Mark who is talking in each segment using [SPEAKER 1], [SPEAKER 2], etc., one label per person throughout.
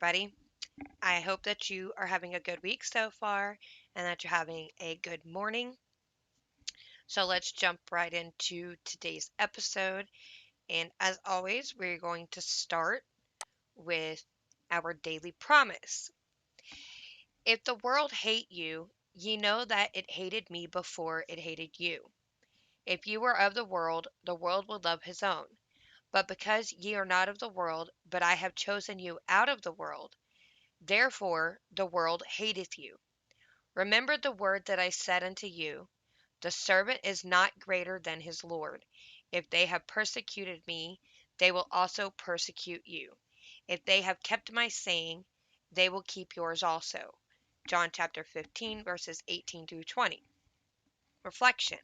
[SPEAKER 1] everybody. I hope that you are having a good week so far and that you're having a good morning. So let's jump right into today's episode. And as always, we're going to start with our daily promise. If the world hate you, ye know that it hated me before it hated you. If you were of the world would love his own. But because ye are not of the world, but I have chosen you out of the world, therefore the world hateth you. Remember the word that I said unto you, the servant is not greater than his Lord. If they have persecuted me, they will also persecute you. If they have kept my saying, they will keep yours also. John chapter 15, verses 18 through 20. Reflection.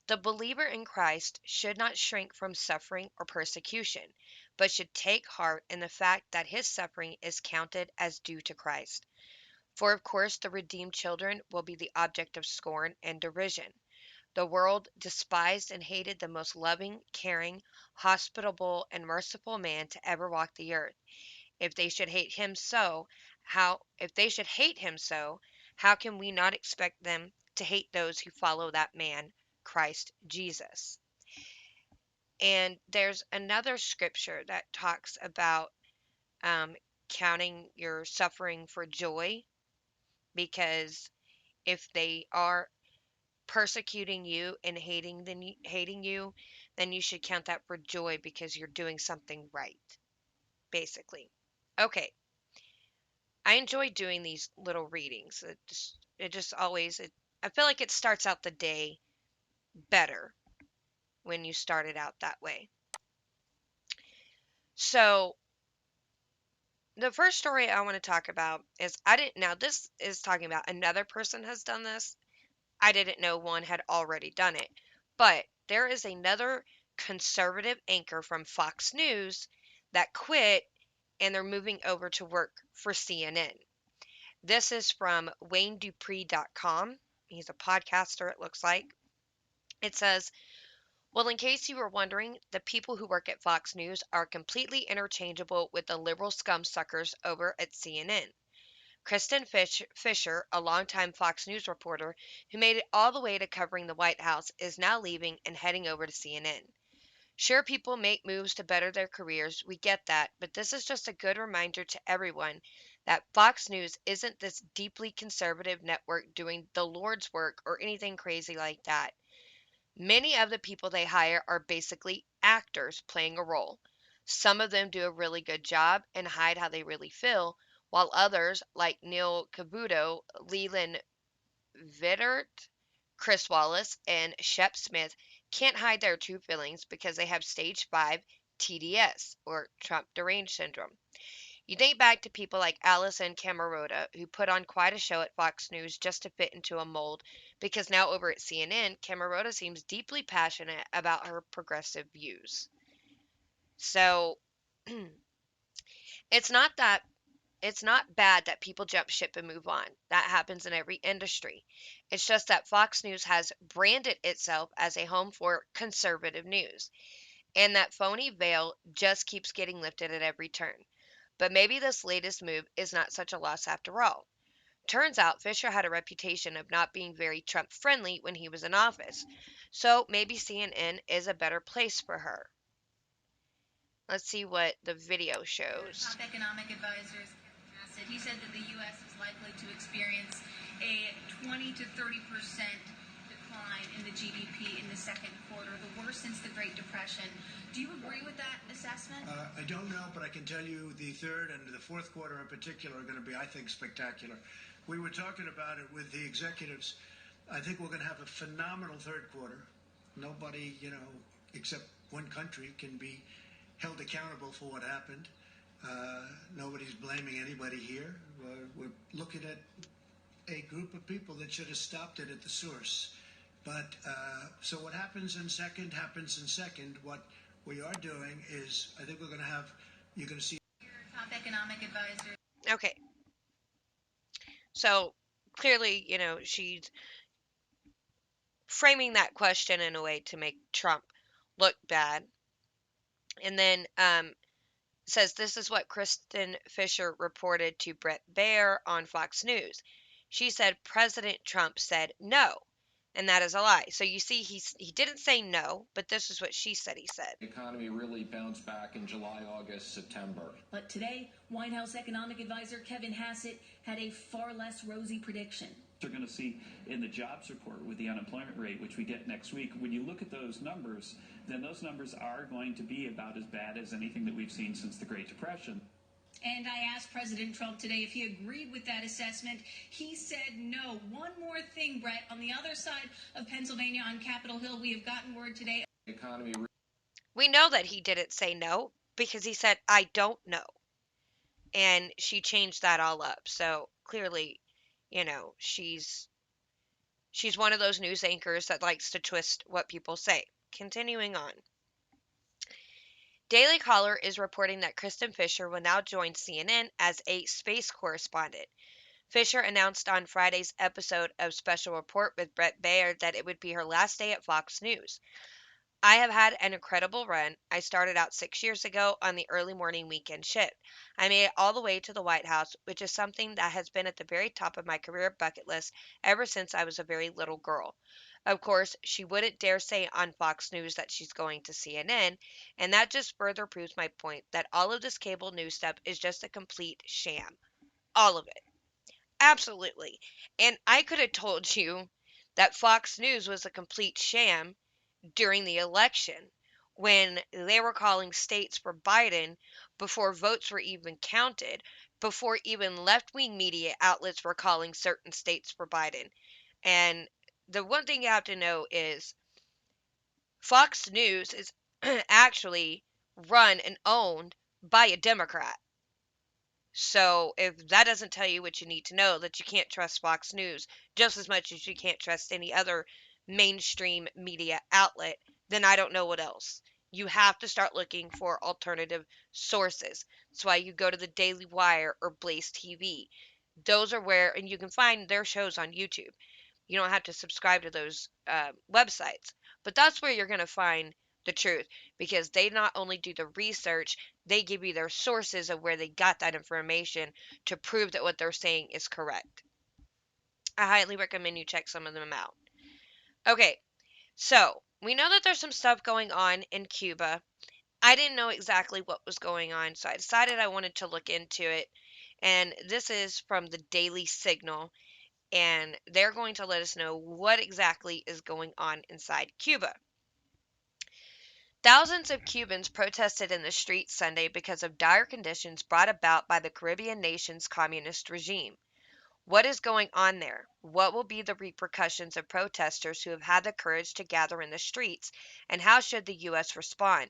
[SPEAKER 1] The believer in Christ should not shrink from suffering or persecution, but should take heart in the fact that his suffering is counted as due to Christ. For of course the redeemed children will be the object of scorn and derision. The world despised and hated the most loving, caring, hospitable, and merciful man to ever walk the earth. If they should hate him so, how can we not expect them to hate those who follow that man, Christ Jesus? And there's another scripture that talks about um, counting your suffering for joy, because if they are persecuting you and hating you, then you should count that for joy because you're doing something right, basically. Okay, I enjoy doing these little readings. It just always I feel like it starts out the day better when you start it out that way. So the first story I want to talk about is I didn't now this is talking about another person has done this. I didn't know one had already done it. But there is another conservative anchor from Fox News that quit and they're moving over to work for CNN. This is from WayneDupree.com. He's a podcaster, it looks like. It says, well, in case you were wondering, the people who work at Fox News are completely interchangeable with the liberal scum suckers over at CNN. Kristen Fisher, a longtime Fox News reporter who made it all the way to covering the White House, is now leaving and heading over to CNN. Sure, people make moves to better their careers, we get that, but this is just a good reminder to everyone that Fox News isn't this deeply conservative network doing the Lord's work or anything crazy like that. Many of the people they hire are basically actors playing a role. Some of them do a really good job and hide how they really feel, while others, like Neil Cavuto, Leland Vittert, Chris Wallace, and Shep Smith, can't hide their true feelings because they have stage 5 TDS, or Trump deranged syndrome. You think back to people like Alison Camerota, who put on quite a show at Fox News just to fit into a mold, because now over at CNN, Camerota seems deeply passionate about her progressive views. So it's not that it's not bad that people jump ship and move on. That happens in every industry. It's just that Fox News has branded itself as a home for conservative news, and that phony veil just keeps getting lifted at every turn. But maybe this latest move is not such a loss after all. Turns out Fisher had a reputation of not being very Trump friendly when he was in office, so maybe CNN is a better place for her. Let's see what the video shows.
[SPEAKER 2] Top economic advisors said he said that the U.S. is likely to experience a 20 to 30% decline in the GDP in the second quarter, the worst since the Great Depression. Do you agree with that assessment?
[SPEAKER 3] I don't know, but I can tell you the third and the fourth quarter in particular are going to be, I think, spectacular. We were talking about it with the executives. I think we're going to have a phenomenal third quarter. Nobody, except one country can be held accountable for what happened. Nobody's blaming anybody here. We're looking at a group of people that should have stopped it at the source. But so what happens in second happens in second. What we are doing is, I think you're going to see.
[SPEAKER 2] Your top economic advisor.
[SPEAKER 1] Okay, so clearly, she's framing that question in a way to make Trump look bad. And then says this is what Kristen Fisher reported to Brett Baer on Fox News. She said President Trump said no, and that is a lie. So you see, he didn't say no, but this is what she said he said.
[SPEAKER 2] The economy really bounced back in July, August, September. But today, White House economic advisor Kevin Hassett had a far less rosy prediction.
[SPEAKER 4] They're going to see in the jobs report with the unemployment rate, which we get next week, when you look at those numbers, then those numbers are going to be about as bad as anything that we've seen since the Great Depression.
[SPEAKER 2] And I asked President Trump today if he agreed with that assessment. He said no. One more thing, Brett. On the other side of Pennsylvania on Capitol Hill, we have gotten word today. Economy.
[SPEAKER 1] We know that he didn't say no because he said, I don't know. And she changed that all up. So clearly, she's one of those news anchors that likes to twist what people say. Continuing on. Daily Caller is reporting that Kristen Fisher will now join CNN as a space correspondent. Fisher announced on Friday's episode of Special Report with Brett Baer that it would be her last day at Fox News. I have had an incredible run. I started out 6 years ago on the early morning weekend shift. I made it all the way to the White House, which is something that has been at the very top of my career bucket list ever since I was a very little girl. Of course, she wouldn't dare say on Fox News that she's going to CNN, and that just further proves my point that all of this cable news stuff is just a complete sham. All of it. Absolutely. And I could have told you that Fox News was a complete sham during the election when they were calling states for Biden before votes were even counted, before even left wing media outlets were calling certain states for Biden. And the one thing you have to know is Fox News is actually run and owned by a Democrat. So if that doesn't tell you what you need to know, that you can't trust Fox News just as much as you can't trust any other mainstream media outlet, then I don't know what else. You have to start looking for alternative sources. That's why you go to the Daily Wire or Blaze TV. Those are where, and you can find their shows on YouTube. You don't have to subscribe to those websites. But that's where you're going to find the truth because they not only do the research, they give you their sources of where they got that information to prove that what they're saying is correct. I highly recommend you check some of them out. Okay, so we know that there's some stuff going on in Cuba. I didn't know exactly what was going on, so I decided I wanted to look into it. And this is from the Daily Signal, and they're going to let us know what exactly is going on inside Cuba. Thousands of Cubans protested in the streets Sunday because of dire conditions brought about by the Caribbean nation's communist regime. What is going on there? What will be the repercussions of protesters who have had the courage to gather in the streets? And how should the U.S. respond?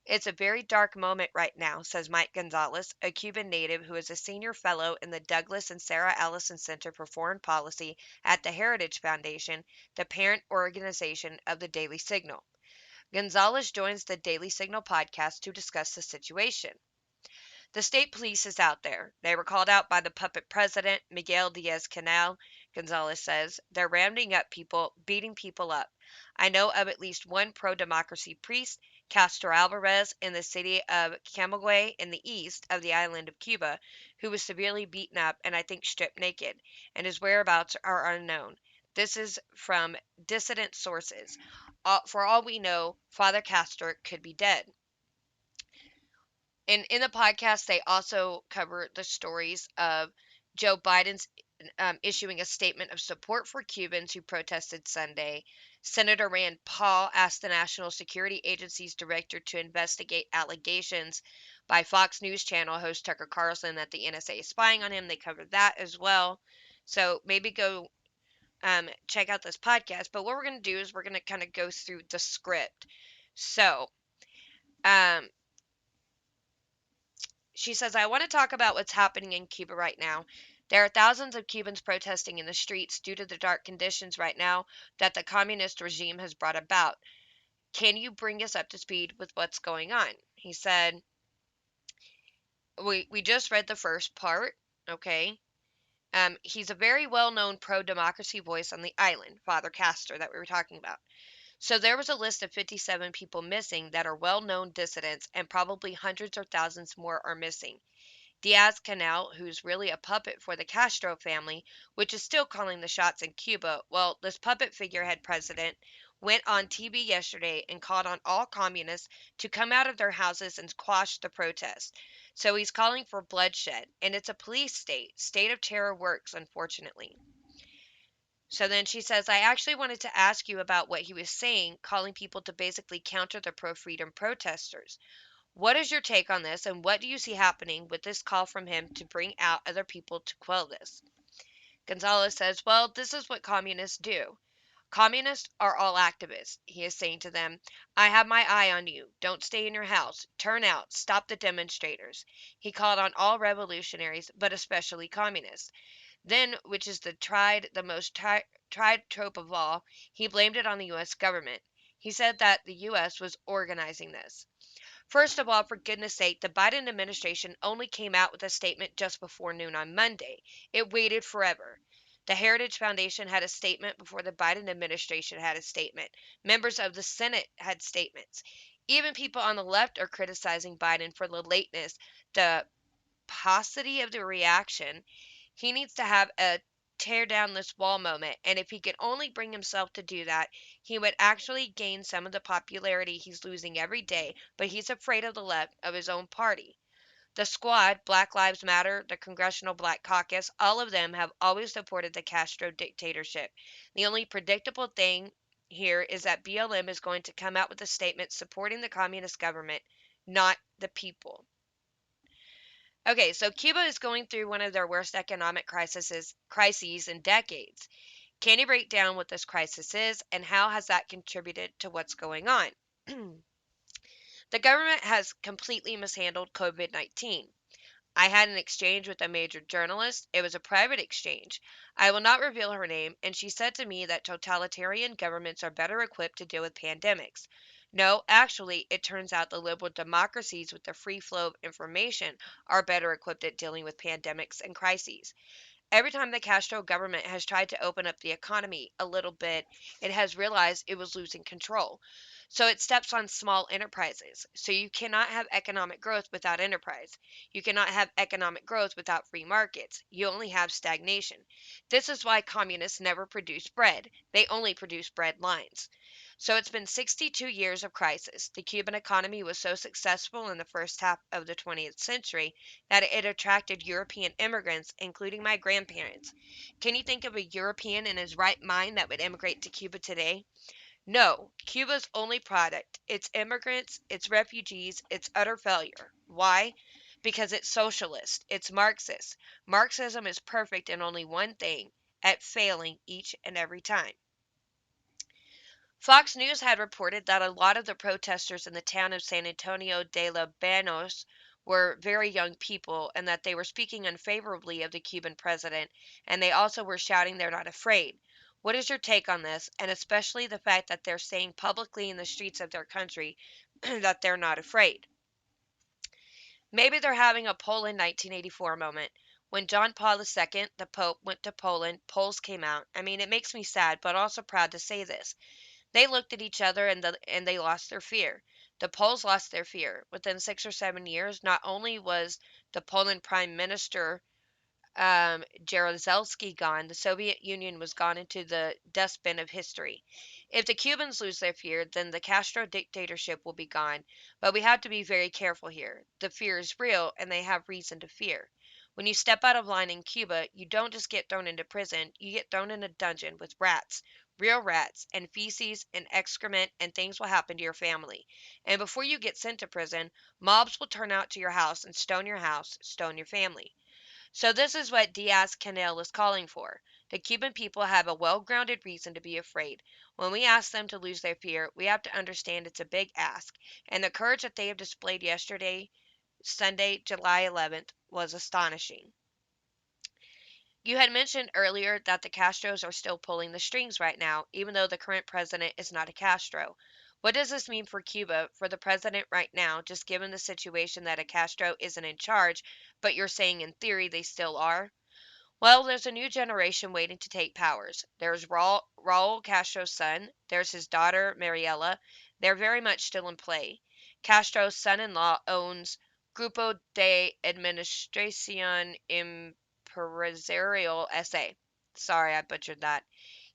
[SPEAKER 1] It's a very dark moment right now, says Mike Gonzalez, a Cuban native who is a senior fellow in the Douglas and Sarah Allison Center for Foreign Policy at the Heritage Foundation, the parent organization of the Daily Signal. Gonzalez joins the Daily Signal podcast to discuss the situation. The state police is out there. They were called out by the puppet president, Miguel Diaz-Canel, Gonzalez says. They're rounding up people, beating people up. I know of at least one pro-democracy priest, Castro Alvarez, in the city of Camagüey in the east of the island of Cuba, who was severely beaten up and I think stripped naked, and his whereabouts are unknown. This is from dissident sources. For all we know, Father Castro could be dead. And in the podcast, they also cover the stories of Joe Biden's issuing a statement of support for Cubans who protested Sunday. Senator Rand Paul asked the National Security Agency's director to investigate allegations by Fox News Channel host Tucker Carlson that the NSA is spying on him. They covered that as well. So maybe go check out this podcast. But what we're going to do is we're going to kind of go through the script. So, um, she says, I want to talk about what's happening in Cuba right now. There are thousands of Cubans protesting in the streets due to the dark conditions right now that the communist regime has brought about. Can you bring us up to speed with what's going on? He said, we just read the first part, okay? He's a very well known pro democracy voice on the island, Father Castor, that we were talking about. So there was a list of 57 people missing that are well known dissidents, and probably hundreds or thousands more are missing. Diaz-Canel, who's really a puppet for the Castro family, which is still calling the shots in Cuba, well, this puppet figurehead president went on TV yesterday and called on all communists to come out of their houses and quash the protests. So he's calling for bloodshed, and it's a police state. State of terror works, unfortunately. So then she says, I actually wanted to ask you about what he was saying, calling people to basically counter the pro freedom protesters. What is your take on this, and what do you see happening with this call from him to bring out other people to quell this? Gonzalez says, well, this is what communists do. Communists are all activists. He is saying to them, I have my eye on you. Don't stay in your house. Turn out. Stop the demonstrators. He called on all revolutionaries, but especially communists. Then, which is the most tried trope of all, he blamed it on the U.S. government. He said that the U.S. was organizing this. First of all, for goodness sake, the Biden administration only came out with a statement just before noon on Monday. It waited forever. The Heritage Foundation had a statement before the Biden administration had a statement. Members of the Senate had statements. Even people on the left are criticizing Biden for the lateness, the paucity of the reaction. He needs to have a tear down this wall moment, and if he could only bring himself to do that, he would actually gain some of the popularity he's losing every day, but he's afraid of the left of his own party. The Squad, Black Lives Matter, the Congressional Black Caucus, all of them have always supported the Castro dictatorship. The only predictable thing here is that BLM is going to come out with a statement supporting the communist government, not the people. Okay, so Cuba is going through one of their worst economic crises in decades. Can you break down what this crisis is and how has that contributed to what's going on? The government has completely mishandled COVID 19. I had an exchange with a major journalist. It was a private exchange. I will not reveal her name, and she said to me that totalitarian governments are better equipped to deal with pandemics. No, actually, it turns out the liberal democracies with the free flow of information are better equipped at dealing with pandemics and crises. Every time the Castro government has tried to open up the economy a little bit, it has realized it was losing control. So it steps on small enterprises. So you cannot have economic growth without enterprise. You cannot have economic growth without free markets. You only have stagnation. This is why communists never produce bread. They only produce bread lines. So it's been 62 years of crisis. The Cuban economy was so successful in the first half of the 20th century that it attracted European immigrants, including my grandparents. Can you think of a European in his right mind that would immigrate to Cuba today? No, Cuba's only product, its immigrants, its refugees, its utter failure. Why? Because it's socialist, it's Marxist. Marxism is perfect in only one thing, at failing each and every time. Fox News had reported that a lot of the protesters in the town of San Antonio de los Banos were very young people and that they were speaking unfavorably of the Cuban president, and they also were shouting they're not afraid. What is your take on this, and especially the fact that they're saying publicly in the streets of their country that they're not afraid? Maybe they're having a Poland 1984 moment. When John Paul II, the Pope, went to Poland, polls came out. I mean, it makes me sad, but also proud to say this. They looked at each other and they lost their fear. The Poles lost their fear. Within 6 or 7 years, not only was the Poland Prime Minister Jaruzelski gone, the Soviet Union was gone into the dustbin of history. If the Cubans lose their fear, then the Castro dictatorship will be gone. But we have to be very careful here. The fear is real, and they have reason to fear. When you step out of line in Cuba, you don't just get thrown into prison, you get thrown in a dungeon with rats. Real rats, and feces, and excrement, and things will happen to your family. And before you get sent to prison, mobs will turn out to your house, stone your family. So this is what Diaz-Canel is calling for. The Cuban people have a well-grounded reason to be afraid. When we ask them to lose their fear, we have to understand it's a big ask, and the courage that they have displayed yesterday, Sunday, July 11th, was astonishing. You had mentioned earlier that the Castros are still pulling the strings right now, even though the current president is not a Castro. What does this mean for Cuba, for the president right now, just given the situation that a Castro isn't in charge, but you're saying in theory they still are? Well, there's a new generation waiting to take powers. There's Raul Castro's son. There's his daughter, Mariela. They're very much still in play. Castro's son-in-law owns Grupo de Administración Empresarial SA. Sorry, I butchered that.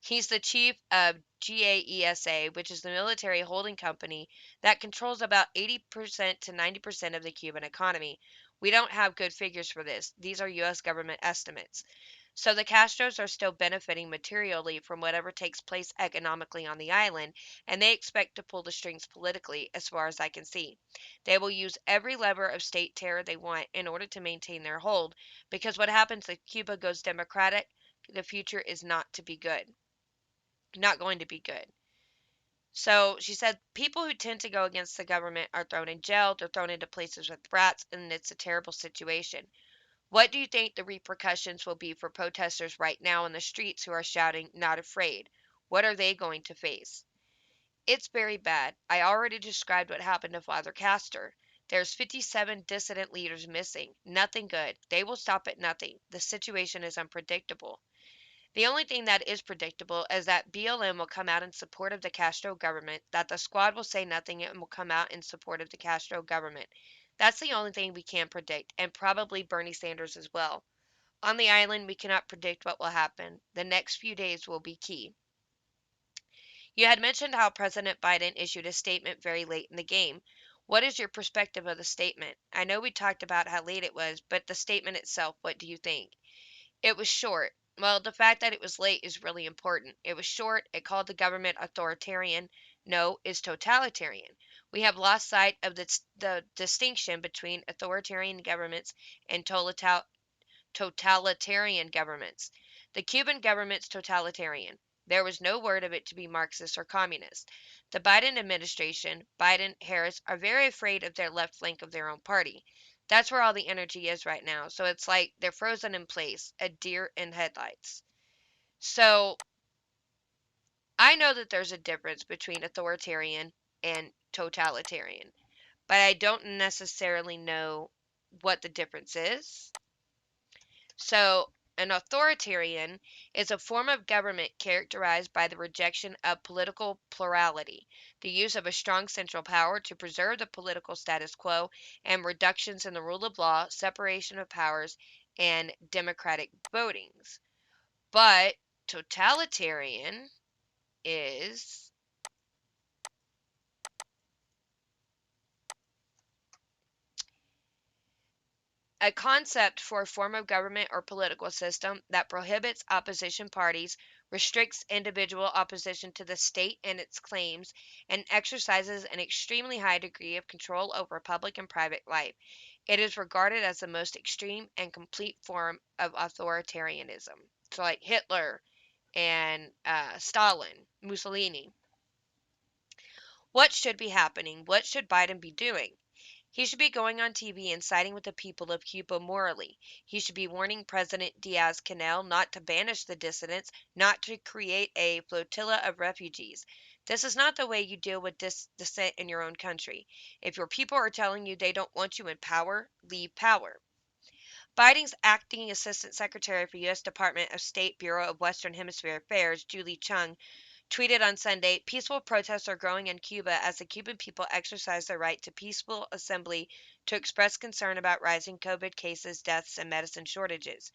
[SPEAKER 1] He's the chief of GAESA, which is the military holding company that controls about 80% to 90% of the Cuban economy. We don't have good figures for this. These are U.S. government estimates. So the Castros are still benefiting materially from whatever takes place economically on the island, and they expect to pull the strings politically, as far as I can see. They will use every lever of state terror they want in order to maintain their hold, because what happens if Cuba goes democratic, the future is not to be good. Not going to be good. So she said people who tend to go against the government are thrown in jail, they're thrown into places with rats, and it's a terrible situation. What do you think the repercussions will be for protesters right now in the streets who are shouting, not afraid? What are they going to face? It's very bad. I already described what happened to Father Castor. There's 57 dissident leaders missing. Nothing good. They will stop at nothing. The situation is unpredictable. The only thing that is predictable is that BLM will come out in support of the Castro government, that the squad will say nothing and will come out in support of the Castro government. That's the only thing we can predict, and probably Bernie Sanders as well. On the island, we cannot predict what will happen. The next few days will be key. You had mentioned how President Biden issued a statement very late in the game. What is your perspective of the statement? I know we talked about how late it was, but the statement itself, what do you think? It was short. Well, the fact that it was late is really important. It was short. It called the government authoritarian. No, is totalitarian. We have lost sight of the distinction between authoritarian governments and totalitarian governments. The Cuban government's totalitarian. There was no word of it to be Marxist or communist. The Biden administration, Biden, Harris, are very afraid of their left flank of their own party. That's where all the energy is right now. So it's like they're frozen in place, a deer in headlights. So I know that there's a difference between authoritarian and totalitarian, but I don't necessarily know what the difference is. So, an authoritarian is a form of government characterized by the rejection of political plurality, the use of a strong central power to preserve the political status quo, and reductions in the rule of law, separation of powers, and democratic votings. But totalitarian is a concept for a form of government or political system that prohibits opposition parties, restricts individual opposition to the state and its claims, and exercises an extremely high degree of control over public and private life. It is regarded as the most extreme and complete form of authoritarianism. So, like Hitler and Stalin, Mussolini. What should be happening? What should Biden be doing? He should be going on TV and siding with the people of Cuba morally. He should be warning President Diaz-Canel not to banish the dissidents, not to create a flotilla of refugees. This is not the way you deal with dissent in your own country. If your people are telling you they don't want you in power, leave power. Biden's acting Assistant Secretary for U.S. Department of State Bureau of Western Hemisphere Affairs, Julie Chung, tweeted on Sunday, peaceful protests are growing in Cuba as the Cuban people exercise their right to peaceful assembly to express concern about rising COVID cases, deaths, and medicine shortages.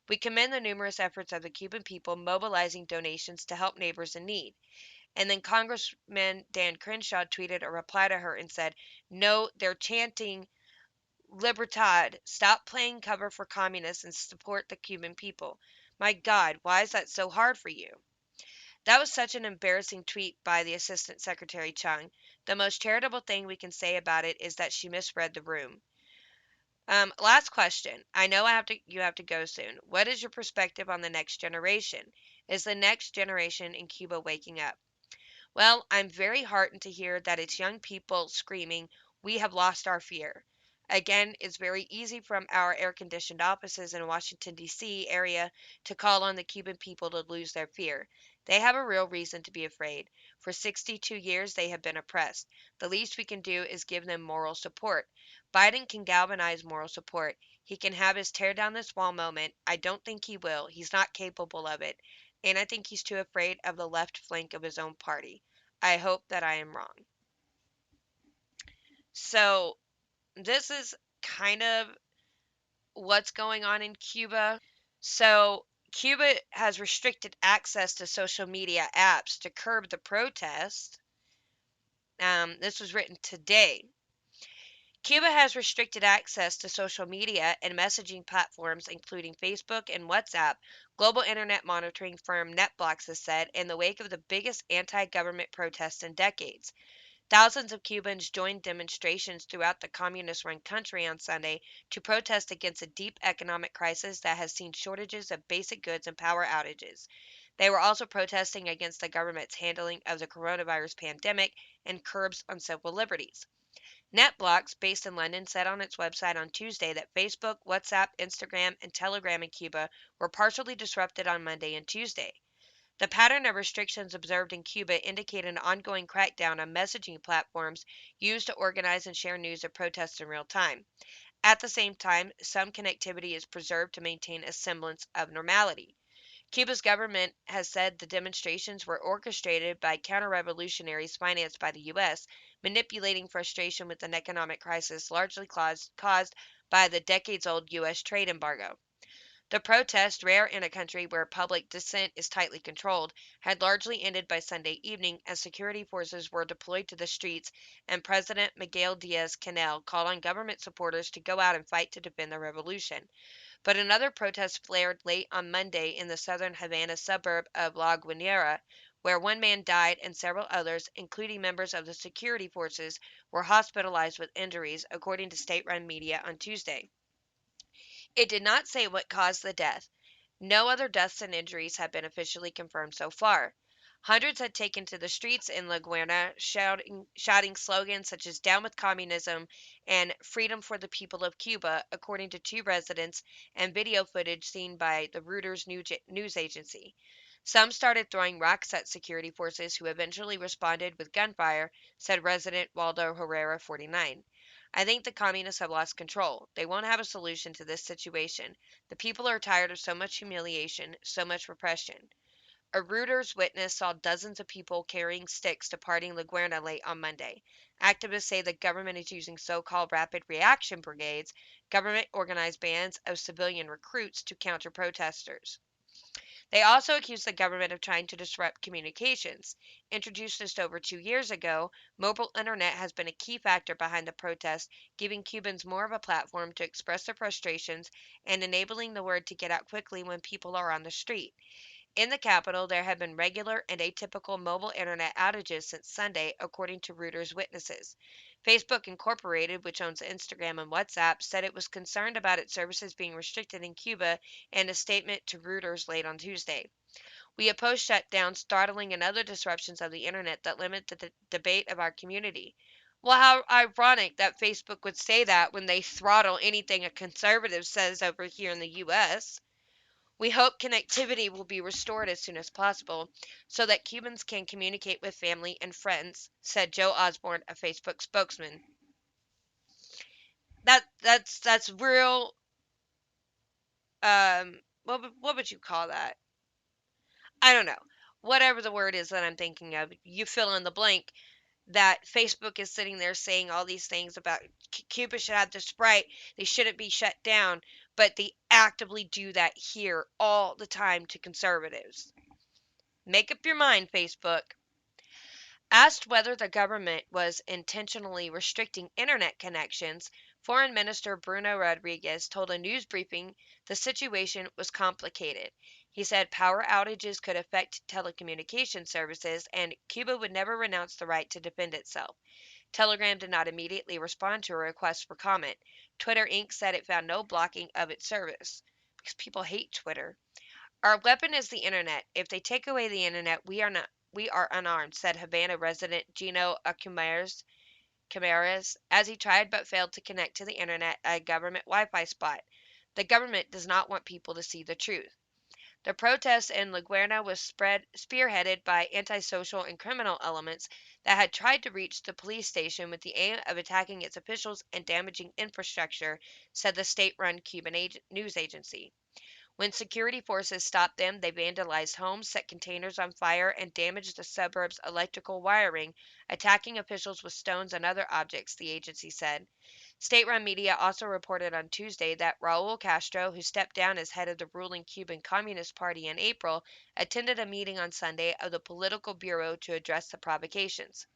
[SPEAKER 1] We commend the numerous efforts of the Cuban people mobilizing donations to help neighbors in need. And then Congressman Dan Crenshaw tweeted a reply to her and said, no, they're chanting Libertad, stop playing cover for communists and support the Cuban people. My God, why is that so hard for you? That was such an embarrassing tweet by the Assistant Secretary Chung. The most charitable thing we can say about it is that she misread the room. Last question. I know you have to go soon. What is your perspective on the next generation? Is the next generation in Cuba waking up? Well, I'm very heartened to hear that it's young people screaming, we have lost our fear. Again, it's very easy from our air conditioned offices in Washington, D.C. area to call on the Cuban people to lose their fear. They have a real reason to be afraid. For 62 years, they have been oppressed. The least we can do is give them moral support. Biden can galvanize moral support. He can have his tear down this wall moment. I don't think he will. He's not capable of it. And I think he's too afraid of the left flank of his own party. I hope that I am wrong. So, this is kind of what's going on in Cuba. So, Cuba has restricted access to social media apps to curb the protest. This was written today. Cuba has restricted access to social media and messaging platforms, including Facebook and WhatsApp, global internet monitoring firm NetBlocks has said, in the wake of the biggest anti government protests in decades. Thousands of Cubans joined demonstrations throughout the communist run country on Sunday to protest against a deep economic crisis that has seen shortages of basic goods and power outages. They were also protesting against the government's handling of the coronavirus pandemic and curbs on civil liberties. NetBlocks, based in London, said on its website on Tuesday that Facebook, WhatsApp, Instagram, and Telegram in Cuba were partially disrupted on Monday and Tuesday. The pattern of restrictions observed in Cuba indicate an ongoing crackdown on messaging platforms used to organize and share news of protests in real time. At the same time, some connectivity is preserved to maintain a semblance of normality. Cuba's government has said the demonstrations were orchestrated by counter-revolutionaries financed by the U.S., manipulating frustration with an economic crisis largely caused by the decades-old U.S. trade embargo. The protest, rare in a country where public dissent is tightly controlled, had largely ended by Sunday evening as security forces were deployed to the streets and President Miguel Diaz-Canel called on government supporters to go out and fight to defend the revolution. But another protest flared late on Monday in the southern Havana suburb of La Guinera, where one man died and several others, including members of the security forces, were hospitalized with injuries, according to state-run media on Tuesday. It did not say what caused the death. No other deaths and injuries have been officially confirmed so far. Hundreds had taken to the streets in La Guerna, shouting slogans such as "Down with Communism" and "Freedom for the People of Cuba," according to two residents and video footage seen by the Reuters news agency. Some started throwing rocks at security forces who eventually responded with gunfire, said resident Waldo Herrera, 49. I think the communists have lost control. They won't have a solution to this situation. The people are tired of so much humiliation, so much repression. A Reuters witness saw dozens of people carrying sticks departing La Guerna late on Monday. Activists say the government is using so-called rapid reaction brigades, government-organized bands of civilian recruits, to counter protesters. They also accuse the government of trying to disrupt communications. Introduced just over 2 years ago, mobile internet has been a key factor behind the protests, giving Cubans more of a platform to express their frustrations and enabling the word to get out quickly when people are on the street. In the capital, there have been regular and atypical mobile internet outages since Sunday, according to Reuters witnesses. Facebook Incorporated, which owns Instagram and WhatsApp, said it was concerned about its services being restricted in Cuba in a statement to Reuters late on Tuesday. We oppose shutdowns, throttling, and other disruptions of the internet that limit the debate of our community. Well, how ironic that Facebook would say that when they throttle anything a conservative says over here in the U.S. We hope connectivity will be restored as soon as possible so that Cubans can communicate with family and friends, said Joe Osborne, a Facebook spokesman. That's real. What would you call that? I don't know. Whatever the word is that I'm thinking of, you fill in the blank. That Facebook is sitting there saying all these things about Cuba should have this right, they shouldn't be shut down, but they actively do that here all the time to conservatives. Make up your mind, Facebook. Asked whether the government was intentionally restricting internet connections, Foreign Minister Bruno Rodriguez told a news briefing the situation was complicated. He said power outages could affect telecommunication services and Cuba would never renounce the right to defend itself. Telegram did not immediately respond to a request for comment. Twitter Inc. said it found no blocking of its service because people hate Twitter. Our weapon is the internet. If they take away the internet, we are unarmed, said Havana resident Gino Camares, as he tried but failed to connect to the internet at a government Wi-Fi spot. The government does not want people to see the truth. The protest in La Guerra was spearheaded by antisocial and criminal elements that had tried to reach the police station with the aim of attacking its officials and damaging infrastructure, said the state run Cuban news agency. When security forces stopped them, they vandalized homes, set containers on fire, and damaged the suburb's electrical wiring, attacking officials with stones and other objects, the agency said. State run media also reported on Tuesday that Raul Castro, who stepped down as head of the ruling Cuban Communist Party in April, attended a meeting on Sunday of the Political Bureau to address the provocations.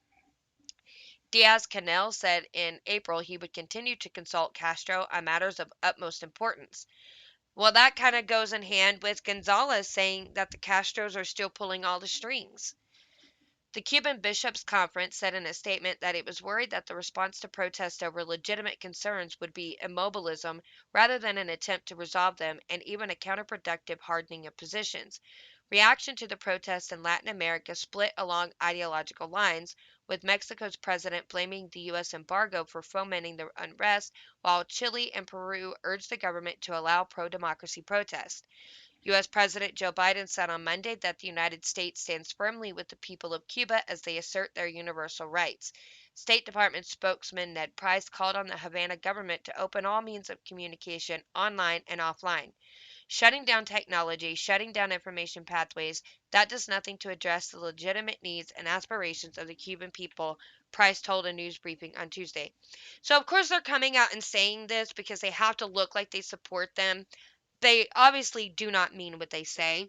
[SPEAKER 1] Diaz Canel said in April he would continue to consult Castro on matters of utmost importance. Well, that kind of goes in hand with Gonzalez saying that the Castros are still pulling all the strings. The Cuban Bishops' Conference said in a statement that it was worried that the response to protests over legitimate concerns would be immobilism rather than an attempt to resolve them and even a counterproductive hardening of positions. Reaction to the protests in Latin America split along ideological lines, with Mexico's president blaming the U.S. embargo for fomenting the unrest, while Chile and Peru urged the government to allow pro democracy protests. U.S. President Joe Biden said on Monday that the United States stands firmly with the people of Cuba as they assert their universal rights. State Department spokesman Ned Price called on the Havana government to open all means of communication online and offline. Shutting down technology, shutting down information pathways, that does nothing to address the legitimate needs and aspirations of the Cuban people, Price told a news briefing on Tuesday. So, of course, they're coming out and saying this because they have to look like they support them. They obviously do not mean what they say.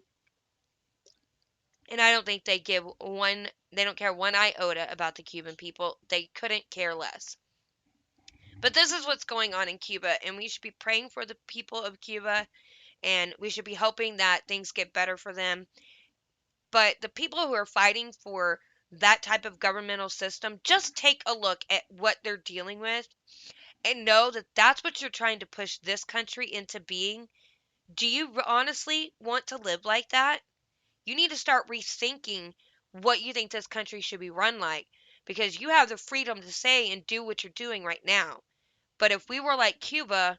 [SPEAKER 1] And I don't think they don't care one iota about the Cuban people. They couldn't care less. But this is what's going on in Cuba, and we should be praying for the people of Cuba, and we should be hoping that things get better for them. But the people who are fighting for that type of governmental system, just take a look at what they're dealing with and know that that's what you're trying to push this country into being. Do you honestly want to live like that? You need to start rethinking what you think this country should be run like, because you have the freedom to say and do what you're doing right now. But if we were like Cuba,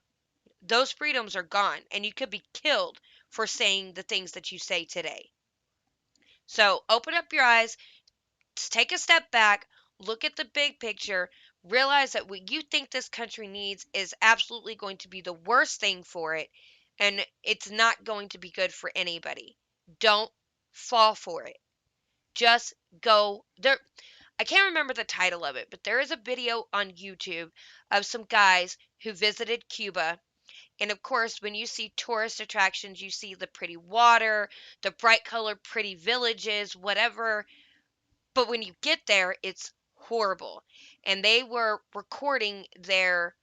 [SPEAKER 1] those freedoms are gone and you could be killed for saying the things that you say today. So open up your eyes, take a step back, look at the big picture, realize that what you think this country needs is absolutely going to be the worst thing for it, and it's not going to be good for anybody. Don't fall for it. Just go there. I can't remember the title of it, but there is a video on YouTube of some guys who visited Cuba. And of course, when you see tourist attractions, you see the pretty water, the bright colored, pretty villages, whatever. But when you get there, it's horrible. And they were recording their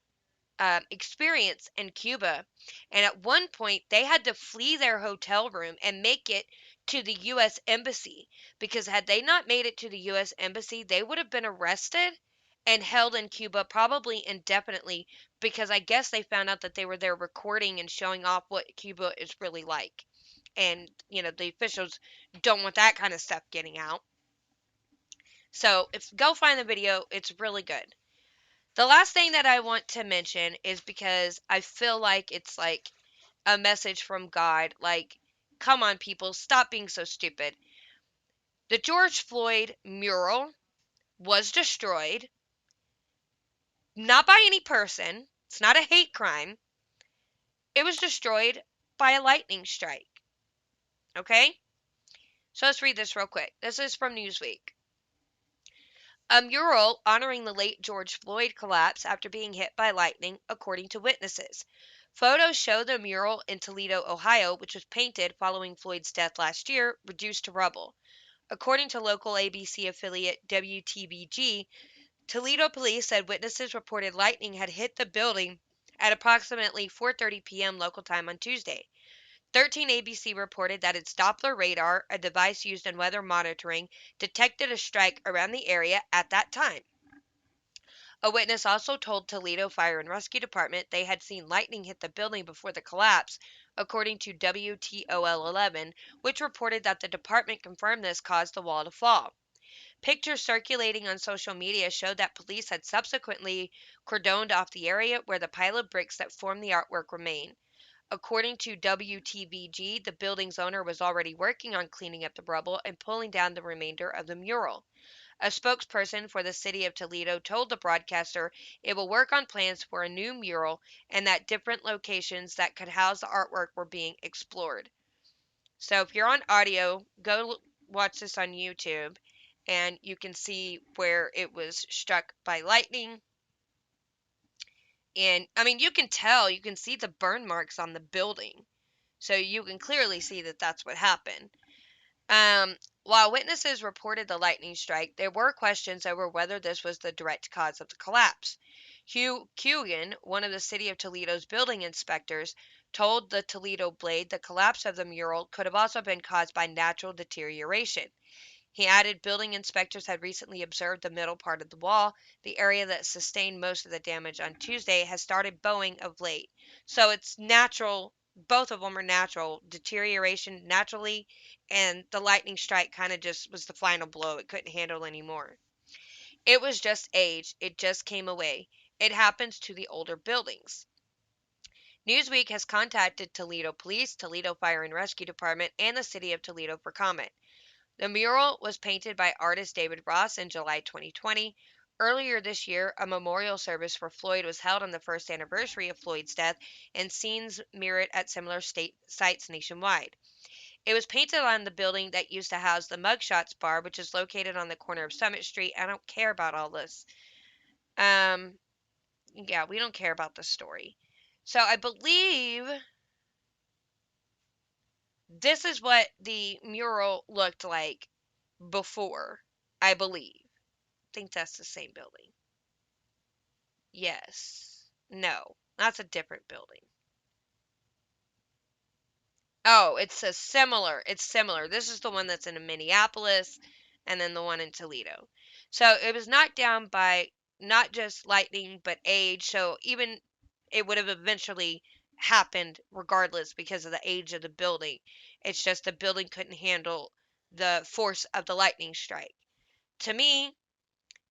[SPEAKER 1] experience in Cuba. And at one point, they had to flee their hotel room and make it to the U.S. Embassy, because had they not made it to the U.S. Embassy, they would have been arrested and held in Cuba probably indefinitely, because I guess they found out that they were there recording and showing off what Cuba is really like. And, the officials don't want that kind of stuff getting out. So, if go find the video, it's really good. The last thing that I want to mention is because I feel like it's like a message from God. Like, come on, people, stop being so stupid. The George Floyd mural was destroyed, not by any person. It's not a hate crime. It was destroyed by a lightning strike. Okay? So let's read this real quick. This is from Newsweek. A mural honoring the late George Floyd collapse after being hit by lightning, according to witnesses. Photos show the mural in Toledo, Ohio, which was painted following Floyd's death last year, reduced to rubble. According to local ABC affiliate WTBG, Toledo police said witnesses reported lightning had hit the building at approximately 4:30 p.m. local time on Tuesday. 13 ABC reported that its Doppler radar, a device used in weather monitoring, detected a strike around the area at that time. A witness also told Toledo Fire and Rescue Department they had seen lightning hit the building before the collapse, according to WTOL 11, which reported that the department confirmed this caused the wall to fall. Pictures circulating on social media showed that police had subsequently cordoned off the area where the pile of bricks that formed the artwork remain. According to WTVG, the building's owner was already working on cleaning up the rubble and pulling down the remainder of the mural. A spokesperson for the city of Toledo told the broadcaster it will work on plans for a new mural and that different locations that could house the artwork were being explored. So if you're on audio, go watch this on YouTube and you can see where it was struck by lightning. And I mean, you can tell, you can see the burn marks on the building. So you can clearly see that that's what happened. While witnesses reported the lightning strike, there were questions over whether this was the direct cause of the collapse. Hugh Coogan, one of the City of Toledo's building inspectors, told the Toledo Blade the collapse of the mural could have also been caused by natural deterioration. He added building inspectors had recently observed the middle part of the wall. The area that sustained most of the damage on Tuesday has started bowing of late. So it's natural. Both of them are natural. Deterioration naturally, and the lightning strike kind of just was the final blow. It couldn't handle anymore. It was just age. It just came away. It happens to the older buildings. Newsweek has contacted Toledo Police, Toledo Fire and Rescue Department, and the City of Toledo for comment. The mural was painted by artist David Ross in July 2020. Earlier this year, a memorial service for Floyd was held on the first anniversary of Floyd's death, and scenes mirrored at similar state sites nationwide. It was painted on the building that used to house the Mugshots Bar, which is located on the corner of Summit Street. I don't care about all this. Um, yeah, we don't care about this story. So I believe this is what the mural looked like before. I believe. Think that's the same building. Yes. No, that's a different building. Oh, it's a similar. It's similar. This is the one that's in Minneapolis and then the one in Toledo. So it was knocked down by not just lightning but age. So even it would have eventually happened regardless because of the age of the building. It's just the building couldn't handle the force of the lightning strike. To me,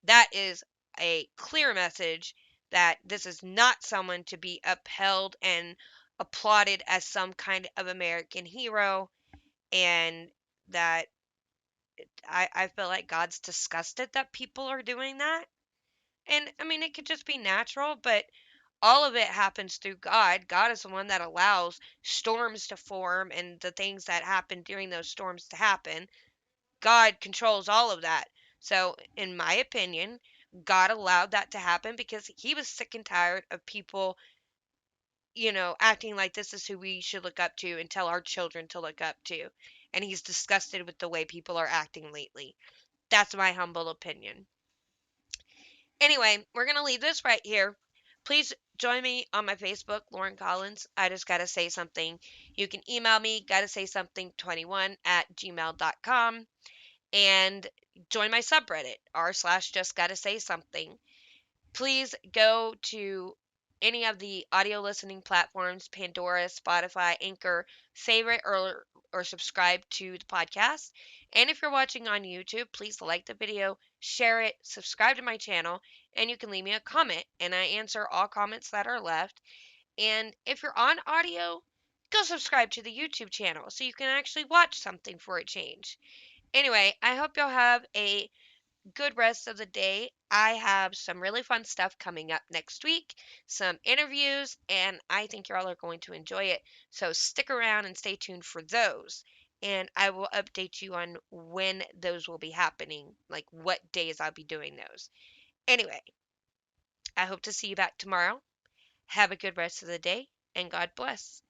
[SPEAKER 1] that is a clear message that this is not someone to be upheld and applauded as some kind of American hero, and that I feel like God's disgusted that people are doing that. And I mean, it could just be natural, but all of it happens through God. God is the one that allows storms to form and the things that happen during those storms to happen. God controls all of that. So, in my opinion, God allowed that to happen because he was sick and tired of people, acting like this is who we should look up to and tell our children to look up to. And he's disgusted with the way people are acting lately. That's my humble opinion. Anyway, we're going to leave this right here. Please join me on my Facebook, Lauren Collins. I just got to say something. You can email me, gotta say something 21 at gmail.com, and join my subreddit r/slash just gotta say something. Please go to any of the audio listening platforms, Pandora, Spotify, Anchor, favorite or subscribe to the podcast. And if you're watching on YouTube, please like the video, share it, subscribe to my channel, and you can leave me a comment and I answer all comments that are left. And if you're on audio, go subscribe to the YouTube channel so you can actually watch something for a change. Anyway, I hope you'll have a good rest of the day. I have some really fun stuff coming up next week, some interviews, and I think y'all are going to enjoy it. So stick around and stay tuned for those. And I will update you on when those will be happening, like what days I'll be doing those. Anyway, I hope to see you back tomorrow. Have a good rest of the day, and God bless.